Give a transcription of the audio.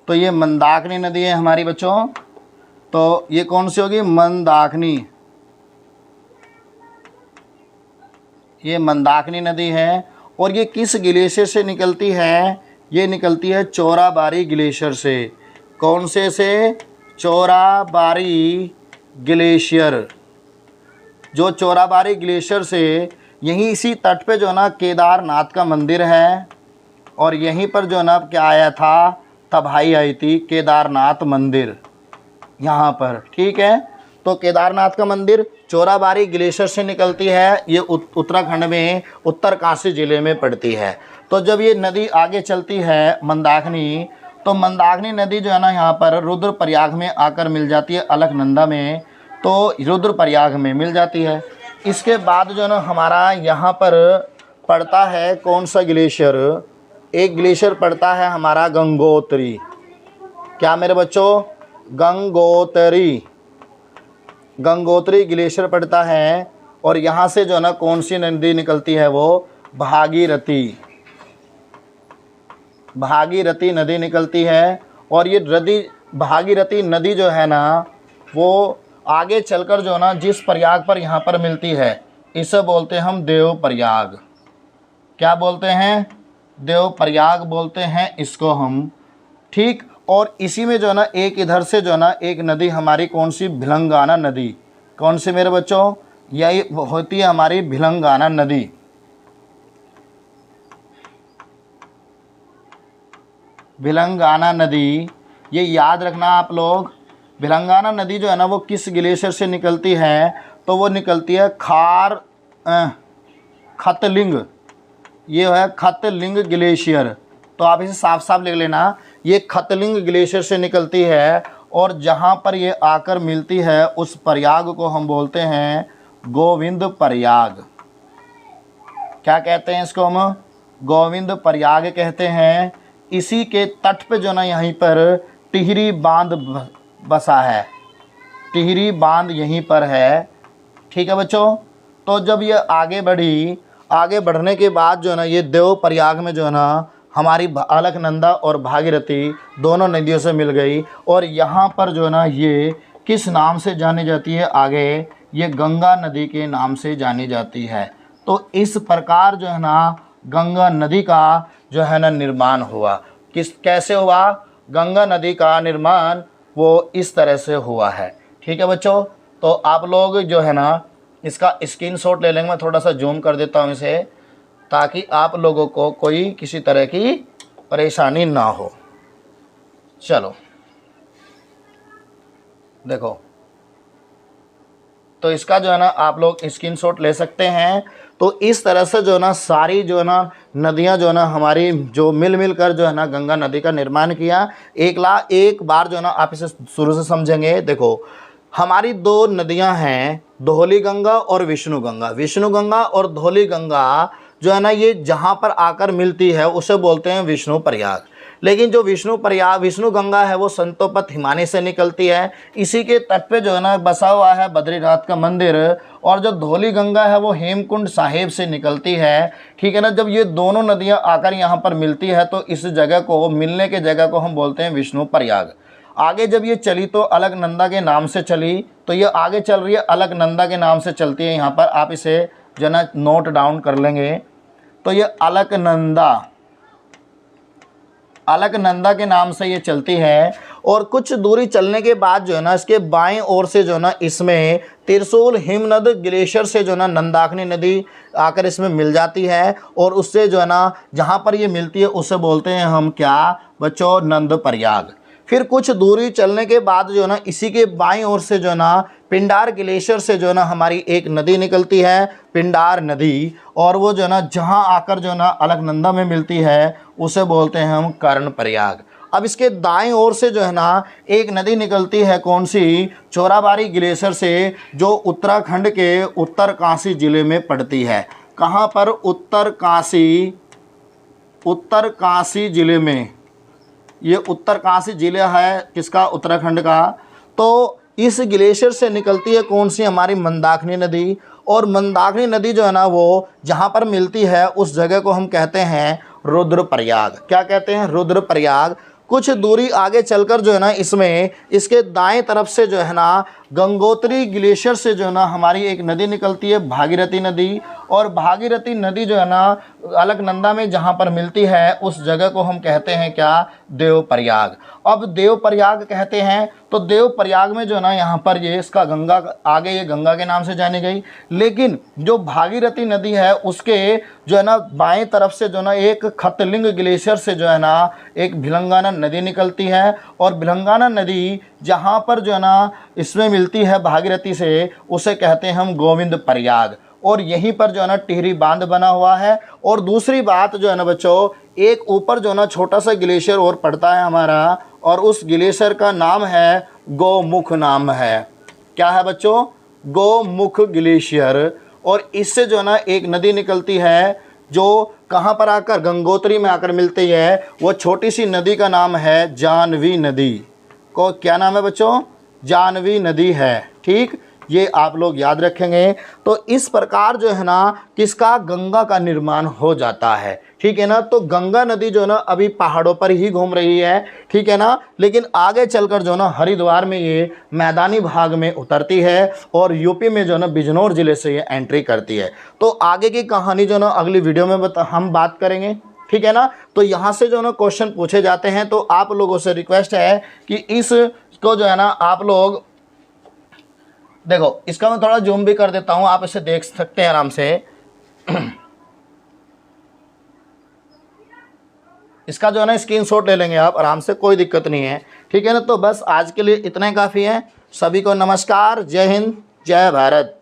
तो ये मंदाकिनी नदी है हमारी बच्चों। तो ये कौन सी होगी? मंदाकिनी। ये मंदाकिनी नदी है। और ये किस ग्लेशियर से निकलती है? ये निकलती है चोराबाड़ी ग्लेशियर से। कौन से? चोराबाड़ी ग्लेशियर। जो चोराबाड़ी ग्लेशियर से यहीं इसी तट पे जो ना केदारनाथ का मंदिर है, और यहीं पर जो ना क्या आया था, तबाही आई थी, केदारनाथ मंदिर यहाँ पर। ठीक है, तो केदारनाथ का मंदिर चोराबाड़ी ग्लेशियर से निकलती है। ये उत्तराखंड में उत्तरकाशी ज़िले में पड़ती है। तो जब ये नदी आगे चलती है मंदाकिनी, तो मंदाकिनी नदी जो है ना यहाँ पर रुद्रप्रयाग में आकर मिल जाती है, अलकनंदा में। तो रुद्रप्रयाग में मिल जाती है। इसके बाद जो है ना हमारा यहाँ पर पड़ता है कौन सा ग्लेशियर? एक ग्लेशियर पड़ता है हमारा गंगोत्री। क्या मेरे बच्चों? गंगोत्री ग्लेशियर पड़ता है। और यहाँ से जो है ना कौन सी नदी निकलती है? वो भागीरथी नदी निकलती है। और ये भागीरथी नदी जो है ना, वो आगे चलकर जो ना जिस प्रयाग पर यहाँ पर मिलती है, इसे बोलते हैं हम देवप्रयाग। क्या बोलते हैं? देवप्रयाग बोलते हैं इसको हम। ठीक, और इसी में जो ना एक इधर से जो ना एक नदी हमारी कौन सी? भिलंगाना नदी। कौन सी मेरे बच्चों? यही होती है हमारी भिलंगाना नदी। भिलंगाना नदी, ये याद रखना आप लोग। भिलंगाना नदी जो है ना वो किस ग्लेशियर से निकलती है? तो वो निकलती है खतलिंग। ये है खतलिंग ग्लेशियर। तो आप इसे साफ साफ लिख लेना, ये खतलिंग ग्लेशियर से निकलती है। और जहाँ पर ये आकर मिलती है उस प्रयाग को हम बोलते हैं गोविंद प्रयाग। क्या कहते हैं इसको हम? गोविंद प्रयाग कहते हैं। इसी के तट पे जो ना यहीं पर टिहरी बांध बसा है। टिहरी बांध यहीं पर है। ठीक है बच्चों। तो जब ये आगे बढ़ी, आगे बढ़ने के बाद जो है ना ये देवप्रयाग में जो है ना हमारी अलकनंदा और भागीरथी दोनों नदियों से मिल गई। और यहाँ पर जो है ना ये किस नाम से जानी जाती है? आगे ये गंगा नदी के नाम से जानी जाती है। तो इस प्रकार जो है ना गंगा नदी का जो है ना निर्माण हुआ। कैसे हुआ? गंगा नदी का निर्माण वो इस तरह से हुआ है। ठीक है बच्चों। तो आप लोग जो है ना इसका स्क्रीनशॉट ले लेंगे। मैं थोड़ा सा जूम कर देता हूँ इसे, ताकि आप लोगों को कोई किसी तरह की परेशानी ना हो। चलो देखो, तो इसका जो है ना आप लोग स्क्रीनशॉट ले सकते हैं। तो इस तरह से जो है ना सारी जो है ना नदियां जो है ना हमारी जो मिल कर जो है ना गंगा नदी का निर्माण किया। एक बार जो है ना आप इसे शुरू से समझेंगे। देखो, हमारी दो नदियां हैं, धौली गंगा और विष्णु गंगा। विष्णु गंगा और धौली गंगा जो है ना ये जहाँ पर आकर मिलती है उसे बोलते हैं विष्णु प्रयाग। लेकिन जो विष्णु गंगा है वो संतोपत हिमानी से निकलती है। इसी के तट पे जो है ना बसा हुआ है बद्रीनाथ का मंदिर। और जो धौली गंगा है वो हेमकुंड साहिब से निकलती है। ठीक है ना। जब ये दोनों नदियाँ आकर यहाँ पर मिलती है तो इस जगह को, मिलने के जगह को हम बोलते हैं विष्णु प्रयाग। आगे जब ये चली तो अलकनंदा के नाम से चली। तो ये आगे चल रही है अलकनंदा के नाम से चलती है। यहाँ पर आप इसे जो है ना नोट डाउन कर लेंगे। तो ये अलकनंदा के नाम से ये चलती है। और कुछ दूरी चलने के बाद जो है ना इसके बाएं ओर से जो है ना इसमें त्रिशूल हिमनद ग्लेशियर से जो है ना मंदाकिनी नदी आकर इसमें मिल जाती है। और उससे जो है ना जहाँ पर ये मिलती है उसे बोलते हैं हम क्या बच्चों? नंद प्रयाग। फिर कुछ दूरी चलने के बाद जो है ना इसी के बाईं ओर से जो है ना पिंडार ग्लेशियर से जो है ना हमारी एक नदी निकलती है, पिंडार नदी। और वो जो है ना जहाँ आकर जो है ना अलकनंदा में मिलती है उसे बोलते हैं हम कर्ण प्रयाग। अब इसके दाएं ओर से जो है ना एक नदी निकलती है, कौन सी? चोराबाड़ी ग्लेशियर से, जो उत्तराखंड के उत्तरकाशी ज़िले में पड़ती है। कहाँ पर? उत्तरकाशी ज़िले में। ये उत्तरकाशी ज़िला है किसका? उत्तराखंड का। तो इस ग्लेशियर से निकलती है कौन सी? हमारी मंदाकिनी नदी। और मंदाकिनी नदी जो है ना वो जहाँ पर मिलती है उस जगह को हम कहते हैं रुद्रप्रयाग। क्या कहते हैं? रुद्रप्रयाग। कुछ दूरी आगे चलकर जो है ना इसमें इसके दाएं तरफ से जो है ना गंगोत्री ग्लेशियर से जो है ना हमारी एक नदी निकलती है, भागीरथी नदी। और भागीरथी नदी जो है ना अलकनंदा में जहाँ पर मिलती है उस जगह को हम कहते हैं क्या, देवप्रयाग। अब देवप्रयाग कहते हैं तो देवप्रयाग में जो है ना यहाँ पर ये इसका गंगा, आगे ये गंगा के नाम से जानी गई। लेकिन जो भागीरथी नदी है उसके जो है ना बाएं तरफ से जो है ना एक खतलिंग ग्लेशियर से जो है ना एक भिलंगाना नदी निकलती है। और भिलंगाना नदी जहाँ पर जो है ना इसमें मिलती है भागीरथी से, उसे कहते हैं हम गोविंद प्रयाग। और यहीं पर जो है ना टिहरी बांध बना हुआ है। और दूसरी बात जो है ना बच्चों, एक ऊपर जो है ना छोटा सा ग्लेशियर और पड़ता है हमारा, और उस ग्लेशियर का नाम है गौमुख नाम है। क्या है बच्चों, गौमुख ग्लेशियर। और इससे जो है ना एक नदी निकलती है जो कहाँ पर आकर, गंगोत्री में आकर मिलती है। वो छोटी सी नदी का नाम है जानवी नदी। को क्या नाम है बच्चों, जानवी नदी है। ठीक, ये आप लोग याद रखेंगे। तो इस प्रकार जो है ना किसका, गंगा का निर्माण हो जाता है। ठीक है ना। तो गंगा नदी जो है ना अभी पहाड़ों पर ही घूम रही है, ठीक है ना। लेकिन आगे चलकर जो है ना हरिद्वार में ये मैदानी भाग में उतरती है और यूपी में जो है ना बिजनौर जिले से ये एंट्री करती है। तो आगे की कहानी जो है ना अगली वीडियो में हम बात करेंगे, ठीक है ना। तो यहाँ से जो है ना क्वेश्चन पूछे जाते हैं। तो आप लोगों से रिक्वेस्ट है कि इसको जो है ना आप लोग देखो, इसका मैं थोड़ा जूम भी कर देता हूं, आप इसे देख सकते हैं आराम से। इसका जो है ना स्क्रीनशॉट ले लेंगे आप आराम से, कोई दिक्कत नहीं है, ठीक है ना। तो बस आज के लिए इतना ही काफ़ी है। सभी को नमस्कार, जय हिंद, जय भारत।